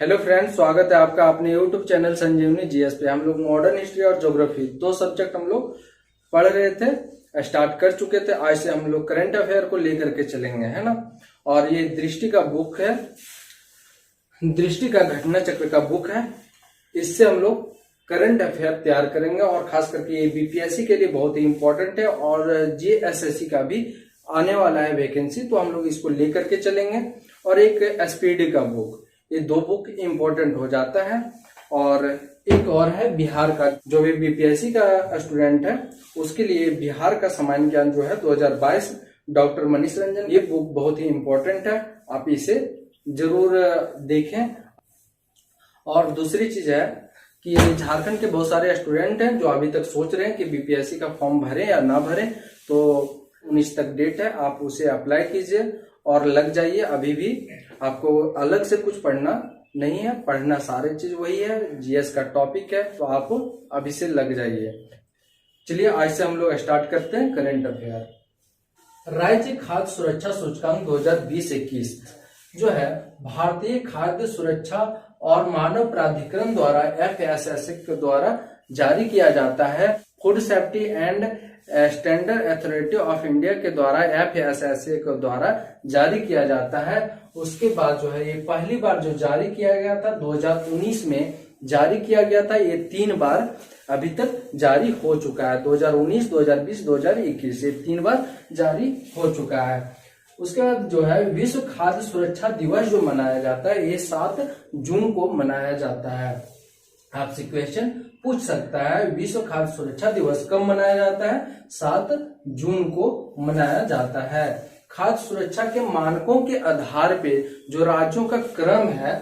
Hello friends, स्वागत है आपका अपने यूट्यूब चैनल संजीवनी जीएस पे। हम लोग मॉडर्न हिस्ट्री और ज्योग्राफी दो सब्जेक्ट हम लोग पढ़ रहे थे, स्टार्ट कर चुके थे। आज से हम लोग करंट अफेयर को लेकर के चलेंगे, है ना। और ये दृष्टि का बुक है, दृष्टि का घटना चक्र का बुक है। इससे हम लोग करंट अफेयर तैयार करेंगे और खास करके ये बीपीएससी के लिए बहुत ही इंपॉर्टेंट है और जेएसएससी का भी आने वाला है वैकेंसी, तो हम लोग इसको लेकर के चलेंगे। और एक एसपीडी का बुक, ये दो बुक इंपॉर्टेंट हो जाता है। और एक और है बिहार का, जो भी बीपीएससी का स्टूडेंट है उसके लिए बिहार का सामान्य ज्ञान जो है 2022, डॉक्टर मनीष रंजन, ये बुक बहुत ही इंपॉर्टेंट है, आप इसे जरूर देखें। और दूसरी चीज है कि झारखंड के बहुत सारे स्टूडेंट हैं जो अभी तक सोच रहे हैं कि बीपीएससी का फॉर्म भरें या ना भरें, तो 19 तक डेट है, आप उसे अप्लाई कीजिए और लग जाइए। अभी भी आपको अलग से कुछ पढ़ना नहीं है, पढ़ना सारे चीज वही है, जीएस का टॉपिक है, तो आप अभी से लग जाइए। चलिए आज से हम लोग स्टार्ट करते हैं करंट अफेयर। राज्य खाद्य सुरक्षा सूचकांक 2020-21 जो है भारतीय खाद्य सुरक्षा और मानव प्राधिकरण द्वारा FSSAI के द्वारा जारी किया जाता है। Food safety and standard authority of India के द्वारा FSSAI के द्वारा जारी किया जाता है। उसके बाद जो है ये पहली बार जो जारी किया गया था 2019 में जारी किया गया था। ये 3 बार अभी तक जारी हो चुका है, 2019, 2020, 2021, ये 3 बार जारी हो चुका है। उसके बाद जो है विश्व खाद्य सुरक्षा दिवस जो मनाया जाता है ये 7 जून को मनाया जाता है। आपसे क्वेश्चन पूछ सकता है विश्व खाद्य सुरक्षा दिवस कब मनाया जाता है? 7 जून को मनाया जाता है। खाद्य सुरक्षा के मानकों के आधार पे जो राज्यों का क्रम है,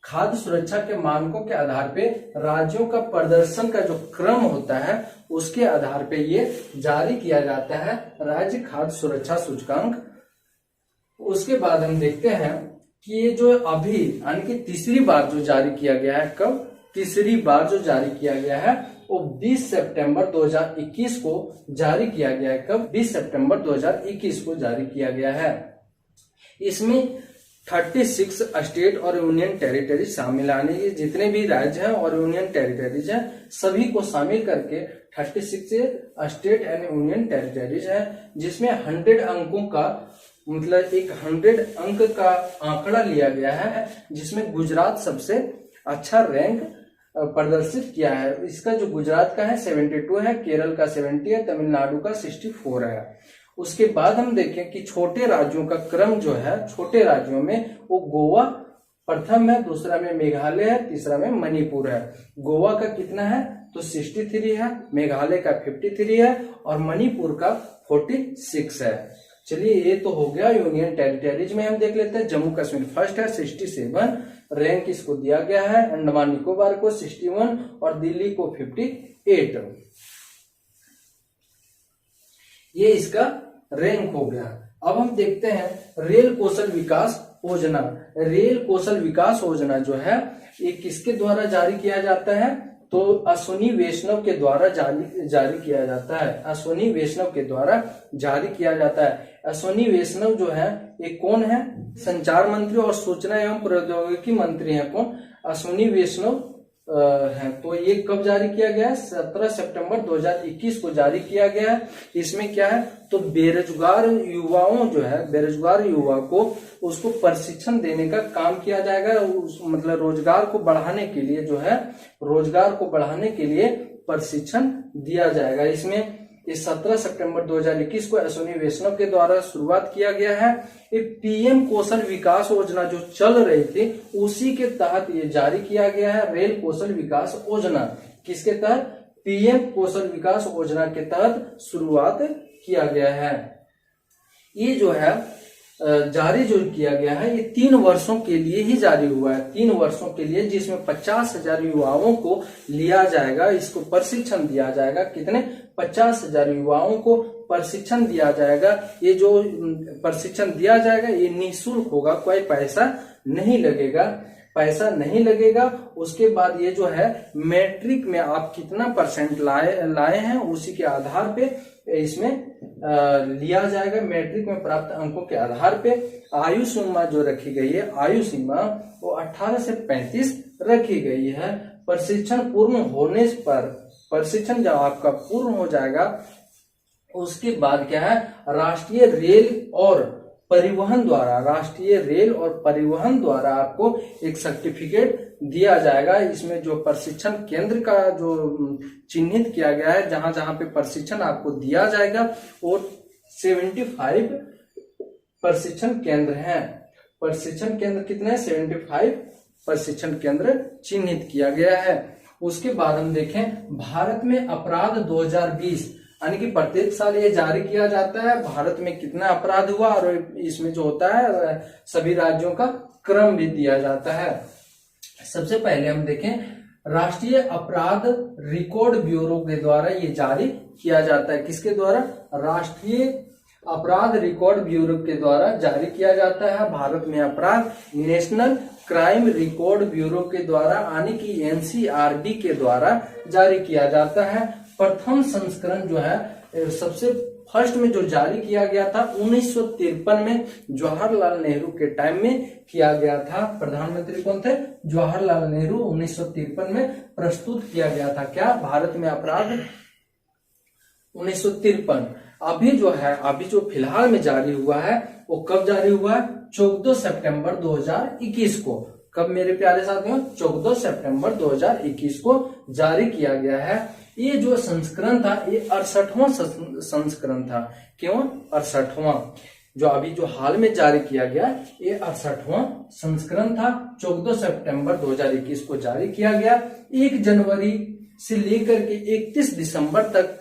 खाद्य सुरक्षा के मानकों के आधार पे राज्यों का प्रदर्शन का जो क्रम होता है उसके आधार पे ये जारी किया जाता है राज्य खाद्य सुरक्षा सूचकांक। उसके बाद हम देखते हैं कि ये जो अभी यानी कि तीसरी बार जो जारी किया गया है, कब? तीसरी बार जो जारी किया गया है वो 20 सितंबर 2021 को जारी किया गया है। कब? 20 सितंबर 2021 को जारी किया गया है। इसमें 36 स्टेट और यूनियन टेरिटरीज शामिल, यानी कि जितने भी राज्य हैं और यूनियन टेरिटरीज हैं सभी को शामिल करके 36 स्टेट एंड यूनियन टेरिटरीज है, जिसमें 100 अंकों का मतलब एक 100 अंक का आंकड़ा लिया गया है, जिसमें गुजरात सबसे अच्छा रैंक प्रदर्शित किया है। इसका जो गुजरात का है 72 है, केरल का 70 है, तमिलनाडु का 64 है। उसके बाद हम देखें कि छोटे राज्यों का क्रम जो है, छोटे राज्यों में वो गोवा प्रथम है, दूसरा में मेघालय है, तीसरा में मणिपुर है। गोवा का कितना है? तो 63 है, मेघालय का 53 है और मणिपुर का 46 है। चलिए ये तो हो गया यूनियन टेरिटरीज में। हम देख लेते हैं जम्मू कश्मीर फर्स्ट है, 67 रैंक इसको दिया गया है, अंडमान निकोबार को 61 और दिल्ली को 58। ये इसका रैंक हो गया। अब हम देखते हैं रेल कौशल विकास योजना। रेल कौशल विकास योजना जो है ये किसके द्वारा जारी किया जाता है? तो अश्विनी वैष्णव के द्वारा जारी किया जाता है। अश्विनी वैष्णव के द्वारा जारी किया जाता है। अश्विनी वैष्णव जो है ये कौन है? संचार मंत्री और सूचना एवं प्रौद्योगिकी मंत्री हैं। कौन? अश्विनी वैष्णव है। तो ये कब जारी किया गया है? 17 सितंबर 2021 को जारी किया गया है। इसमें क्या है? तो बेरोजगार युवाओं जो है, बेरोजगार युवा को उसको प्रशिक्षण देने का काम किया जाएगा। मतलब रोजगार को बढ़ाने के लिए जो है, रोजगार को बढ़ाने के लिए प्रशिक्षण दिया जाएगा। इसमें इस 17 सितंबर 2021 को अश्विनी वैष्णव के द्वारा शुरुआत किया गया है। ये पीएम कौशल विकास योजना जो चल रही थी उसी के तहत ये जारी किया गया है। रेल कौशल विकास योजना किसके तहत? पीएम कौशल विकास योजना के तहत शुरुआत किया गया है। ये जो है जारी जो किया गया है ये 3 वर्षों के लिए ही जारी हुआ है, 3 वर्षों के लिए, जिसमें 50,000 युवाओं को लिया जाएगा, इसको प्रशिक्षण दिया जाएगा। कितने? 50,000 युवाओं को प्रशिक्षण दिया जाएगा। ये जो प्रशिक्षण दिया जाएगा ये निःशुल्क होगा, कोई पैसा नहीं लगेगा, पैसा नहीं लगेगा। उसके बाद ये जो है मैट्रिक में आप कितना % लाए हैं उसी के आधार पे इसमें लिया जाएगा मैट्रिक में प्राप्त अंकों के आधार पे। आयु सीमा जो रखी गई है, आयु सीमा वो 18 से 35 रखी गई है। प्रशिक्षण पूर्ण होने पर, प्रशिक्षण जब आपका पूर्ण हो जाएगा उसके बाद क्या है, राष्ट्रीय रेल और परिवहन द्वारा, राष्ट्रीय रेल और परिवहन द्वारा आपको एक सर्टिफिकेट दिया जाएगा। इसमें जो प्रशिक्षण केंद्र का जो चिन्हित किया गया है, जहां जहां पे प्रशिक्षण आपको दिया जाएगा, वो 75 प्रशिक्षण केंद्र हैं। प्रशिक्षण केंद्र कितने हैं? 75 प्रशिक्षण केंद्र चिन्हित किया गया है। उसके बाद हम देखें भारत में अपराध 2020, यानी कि प्रत्येक साल ये जारी किया जाता है भारत में कितना अपराध हुआ, और इसमें जो होता है सभी राज्यों का क्रम भी दिया जाता है। सबसे पहले हम देखें राष्ट्रीय अपराध रिकॉर्ड ब्यूरो के द्वारा ये जारी किया जाता है। किसके द्वारा? राष्ट्रीय अपराध रिकॉर्ड ब्यूरो के द्वारा जारी किया जाता है। भारत में अपराध नेशनल क्राइम रिकॉर्ड ब्यूरो के द्वारा, यानी कि एनसीआरबी के द्वारा जारी किया जाता है। प्रथम संस्करण जो है सबसे फर्स्ट में जो जारी किया गया था 1953 में जवाहरलाल नेहरू के टाइम में किया गया था। प्रधानमंत्री कौन थे? जवाहरलाल नेहरू। 1953 में प्रस्तुत किया गया था। क्या? भारत में अपराध 1953। अभी जो है, अभी जो फिलहाल में जारी हुआ है वो कब जारी हुआ है? 14 सितंबर 2021 को। कब मेरे प्यारे साथियों? 14 सितंबर 2021 को जारी किया गया है। ये जो संस्करण था ये 68वां संस्करण था। क्यों 68वां? जो अभी जो हाल में जारी किया गया ये 68वां संस्करण था। 14 सितंबर 2021 को जारी किया गया। 1 जनवरी से लेकर के 31 दिसंबर तक,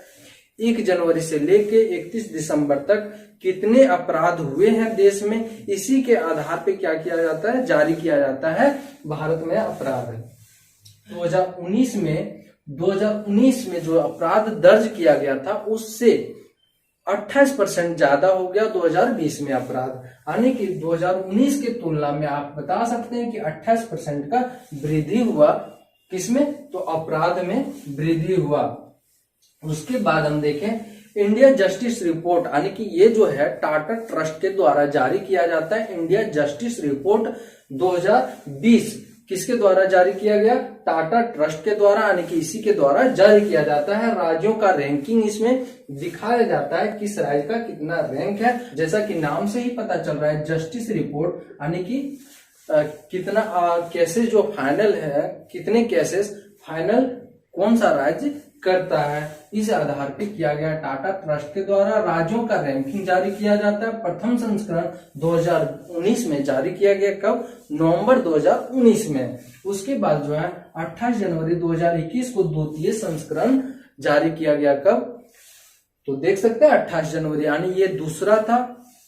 1 जनवरी से लेके 31 दिसंबर तक कितने अपराध हुए हैं देश में, इसी के आधार पे क्या किया जाता है? जारी किया जाता है भारत में अपराध। 2019 में जो अपराध दर्ज किया गया था उससे 28% ज्यादा हो गया 2020 में अपराध, यानी कि 2019 के तुलना में आप बता सकते हैं कि 28% का वृद्धि हुआ। किसमें? तो अपराध में वृद्धि हुआ। उसके बाद हम देखें इंडिया जस्टिस रिपोर्ट, यानी कि ये जो है टाटा ट्रस्ट के द्वारा जारी किया जाता है। इंडिया जस्टिस रिपोर्ट 2020 किसके द्वारा जारी किया गया? टाटा ट्रस्ट के द्वारा, यानी कि इसी के द्वारा जारी किया जाता है। राज्यों का रैंकिंग इसमें दिखाया जाता है, किस राज्य का कितना रैंक है। जैसा कि नाम से ही पता चल रहा है जस्टिस रिपोर्ट, यानी कि कितना केसेस जो फाइनल है, कितने केसेस फाइनल कौन सा राज्य करता है, इस आधार पे किया गया। टाटा ट्रस्ट के द्वारा राज्यों का रैंकिंग जारी किया जाता है। प्रथम संस्करण 2019 में जारी किया गया। कब? नवंबर 2019 में। उसके बाद जो है 28 जनवरी 2021 को द्वितीय संस्करण जारी किया गया। कब? तो देख सकते हैं 28 जनवरी, यानी ये दूसरा था।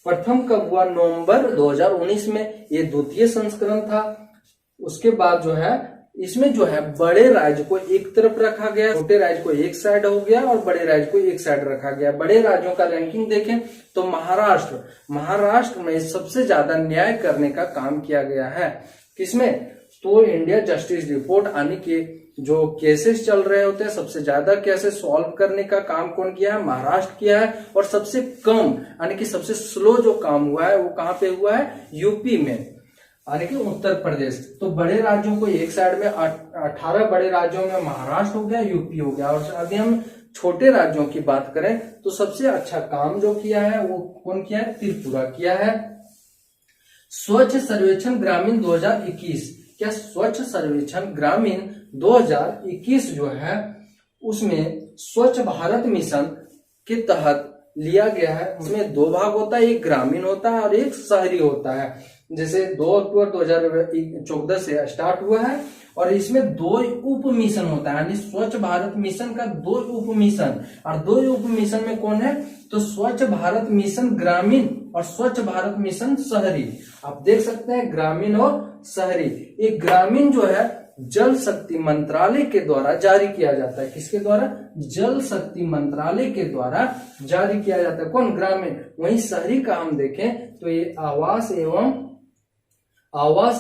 प्रथम कब हुआ? नवंबर 2019 में, ये द्वितीय संस्करण था। उसके बाद जो है इसमें जो है बड़े राज्य को एक तरफ रखा गया, छोटे राज्य को एक साइड हो गया और बड़े राज्य को एक साइड रखा गया। बड़े राज्यों का रैंकिंग देखें तो महाराष्ट्र में सबसे ज्यादा न्याय करने का काम किया गया है। किसमें? तो इंडिया जस्टिस रिपोर्ट, यानी कि जो केसेस चल रहे होते हैं, सबसे ज्यादा केसेस सॉल्व करने का काम कौन किया है? महाराष्ट्र किया है। और सबसे कम, यानी कि सबसे स्लो जो काम हुआ है वो कहाँ पे हुआ है? यूपी में, यानी कि उत्तर प्रदेश। तो बड़े राज्यों को एक साइड में 18 बड़े राज्यों में महाराष्ट्र हो गया, यूपी हो गया। और अभी हम छोटे राज्यों की बात करें तो सबसे अच्छा काम जो किया है वो कौन किया है? त्रिपुरा किया है। स्वच्छ सर्वेक्षण ग्रामीण 2021, क्या स्वच्छ सर्वेक्षण ग्रामीण 2021 जो है उसमें स्वच्छ भारत मिशन के तहत लिया गया है। उसमें 2 भाग होता है, एक ग्रामीण होता है और एक शहरी होता है। जैसे 2 अक्टूबर 2014 से स्टार्ट हुआ है और इसमें 2 उप मिशन होता है, यानी स्वच्छ भारत मिशन का 2 उप मिशन। और 2 उप मिशन में कौन है? तो स्वच्छ भारत मिशन ग्रामीण और स्वच्छ भारत मिशन शहरी। आप देख सकते हैं ग्रामीण और शहरी। एक ग्रामीण जो है जल शक्ति मंत्रालय के द्वारा जारी किया जाता है। किसके द्वारा? जल शक्ति मंत्रालय के द्वारा जारी किया जाता है। कौन? ग्रामीण। वहीं शहरी का हम देखें तो ये आवास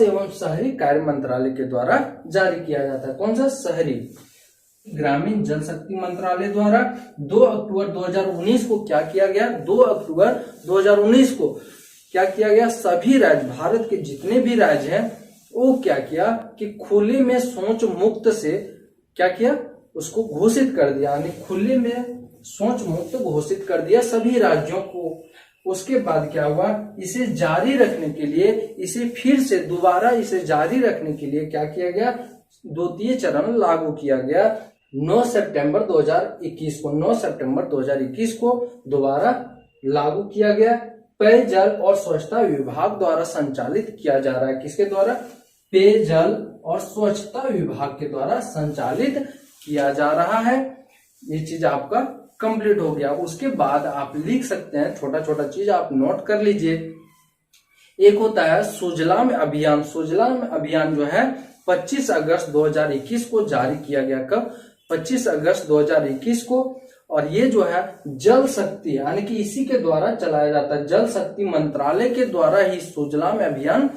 एवं शहरी कार्य मंत्रालय के द्वारा जारी किया जाता है। कौन सा? शहरी। ग्रामीण जल शक्ति मंत्रालय द्वारा 2 अक्टूबर 2019 को क्या किया गया, 2 अक्टूबर 2019 को क्या किया गया, सभी राज्य, भारत के जितने भी राज्य हैं वो क्या किया कि खुले में शौच मुक्त से क्या किया, उसको घोषित कर दिया, यानी खुले में शौच मुक्त घोषित कर दिया सभी राज्यों को। उसके बाद क्या हुआ, इसे जारी रखने के लिए, इसे फिर से दोबारा इसे जारी रखने के लिए क्या किया गया, द्वितीय चरण लागू किया गया 9 सितंबर 2021 को। 9 सितंबर 2021 को दोबारा लागू किया गया। पेयजल और स्वच्छता विभाग द्वारा संचालित किया जा रहा है। किसके द्वारा, पेयजल और स्वच्छता विभाग के द्वारा संचालित किया जा रहा है। ये चीज आपका कंप्लीट हो गया। उसके बाद आप लिख सकते हैं, छोटा छोटा चीज आप नोट कर लीजिए। एक होता है सुजलाम अभियान। सुजलाम अभियान जो है 25 अगस्त 2021 को जारी किया गया। कब, 25 अगस्त 2021 को। और ये जो है जल शक्ति, यानी कि इसी के द्वारा चलाया जाता है, जल शक्ति मंत्रालय के द्वारा ही सुजलाम अभियान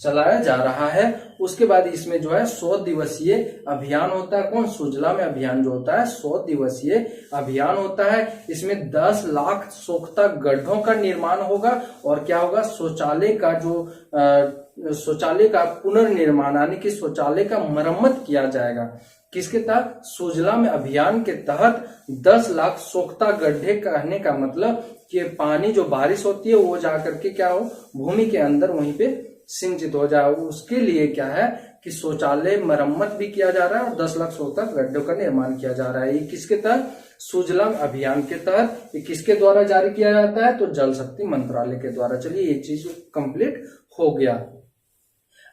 चलाया जा रहा है। उसके बाद इसमें जो है 100 दिवसीय अभियान होता है। कौन, सुजलाम अभियान जो होता है 100 दिवसीय अभियान होता है। इसमें 10 लाख सोख्ता गड्ढों का निर्माण होगा और क्या होगा, शौचालय का जो शौचालय का पुनर्निर्माण, यानी कि शौचालय का मरम्मत किया जाएगा। किसके तहत, सुजलाम अभियान के तहत 10 लाख सोख्ता गड्ढे, कहने का मतलब कि पानी जो बारिश होती है वो जाकर के क्या हो, भूमि के अंदर वहीं पे सिंचित हो जाए। उसके लिए क्या है कि शौचालय मरम्मत भी किया जा रहा है और 10 लाख सोख्ता गड्ढों का निर्माण किया जा रहा है। ये किसके तहत, सुजलाम अभियान के तहत। ये किसके द्वारा जारी किया जाता है, तो जल शक्ति मंत्रालय के द्वारा। चलिए ये चीज कंप्लीट हो गया।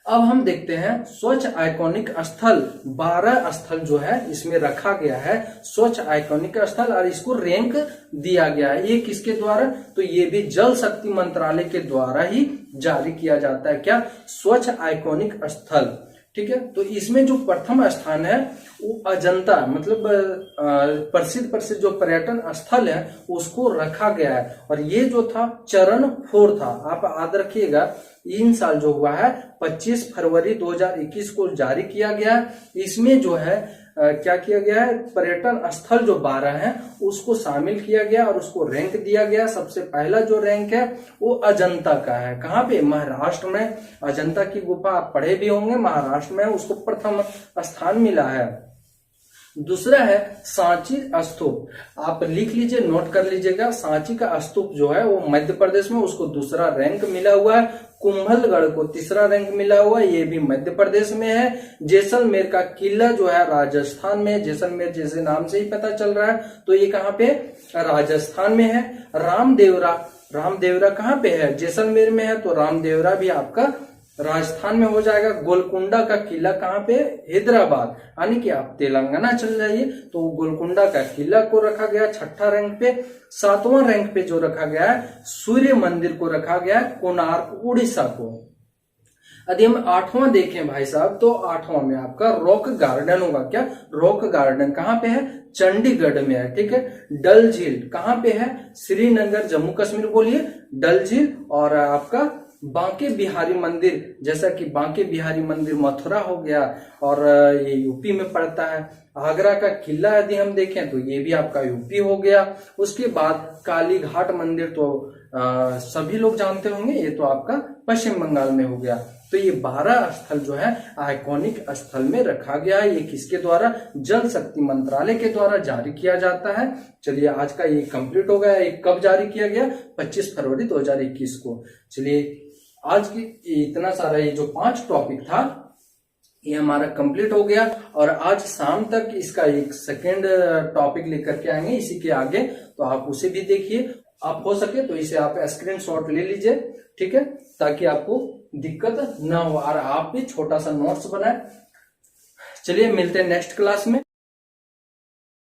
अब हम देखते हैं स्वच्छ आइकॉनिक स्थल। 12 स्थल जो है इसमें रखा गया है, स्वच्छ आइकॉनिक स्थल, और इसको रैंक दिया गया है। ये किसके द्वारा, तो ये भी जल शक्ति मंत्रालय के द्वारा ही जारी किया जाता है। क्या, स्वच्छ आइकॉनिक स्थल। ठीक है, तो इसमें जो प्रथम स्थान है वो अजंता, मतलब प्रसिद्ध जो पर्यटन स्थल है उसको रखा गया है। और ये जो था चरण 4 था, आप याद रखिएगा। इन साल जो हुआ है 25 फरवरी 2021 को जारी किया गया। इसमें जो है क्या किया गया है, पर्यटन स्थल जो 12 हैं उसको शामिल किया गया और उसको रैंक दिया गया। सबसे पहला जो रैंक है वो अजंता का है। कहाँ पे, महाराष्ट्र में। अजंता की गुफा आप पढ़े भी होंगे, महाराष्ट्र में, उसको प्रथम स्थान मिला है। दूसरा है सांची स्तूप। आप लिख लीजिए, नोट कर लीजिएगा। सांची का स्तूप जो है वो मध्य प्रदेश में, उसको दूसरा रैंक मिला हुआ है। कुंभलगढ़ को तीसरा रैंक मिला हुआ है, ये भी मध्य प्रदेश में है। जैसलमेर का किला जो है राजस्थान में, जैसलमेर जैसे नाम से ही पता चल रहा है, तो ये कहाँ पे, राजस्थान में है। रामदेवरा कहाँ पे है, जैसलमेर में है, तो रामदेवरा भी आपका राजस्थान में हो जाएगा। गोलकुंडा का किला कहाँ पे, हैदराबाद, यानी कि आप तेलंगाना चल जाइए तो गोलकुंडा का किला को रखा गया 6ठा रैंक पे। 7वां रैंक पे जो रखा गया है सूर्य मंदिर को रखा गया है, कोणार्क उड़ीसा को। यदि हम 8वां देखें भाई साहब, तो 8वां में आपका रॉक गार्डन होगा। क्या, रॉक गार्डन कहाँ पे है, चंडीगढ़ में है। ठीक है, डल झील कहाँ पे है, श्रीनगर जम्मू कश्मीर, बोलिए डल झील। और आपका बांके बिहारी मंदिर, जैसा कि बांके बिहारी मंदिर मथुरा हो गया और ये यूपी में पड़ता है। आगरा का किला यदि हम देखें तो ये भी आपका यूपी हो गया। उसके बाद काली घाट मंदिर तो सभी लोग जानते होंगे, ये तो आपका पश्चिम बंगाल में हो गया। तो ये 12 स्थल जो है आइकॉनिक स्थल में रखा गया है। ये किसके द्वारा, जल शक्ति मंत्रालय के द्वारा जारी किया जाता है। चलिए आज का ये कंप्लीट हो गया। ये कब जारी किया गया, 25 फरवरी 2021 को। चलिए आज की इतना सारा ये जो 5 टॉपिक था ये हमारा कंप्लीट हो गया। और आज शाम तक इसका एक सेकेंड टॉपिक लेकर के आएंगे इसी के आगे, तो आप उसे भी देखिए। आप हो सके तो इसे आप स्क्रीनशॉट ले लीजिए, ठीक है, ताकि आपको दिक्कत ना हो और आप भी छोटा सा नोट्स बनाए। चलिए मिलते हैं नेक्स्ट क्लास में।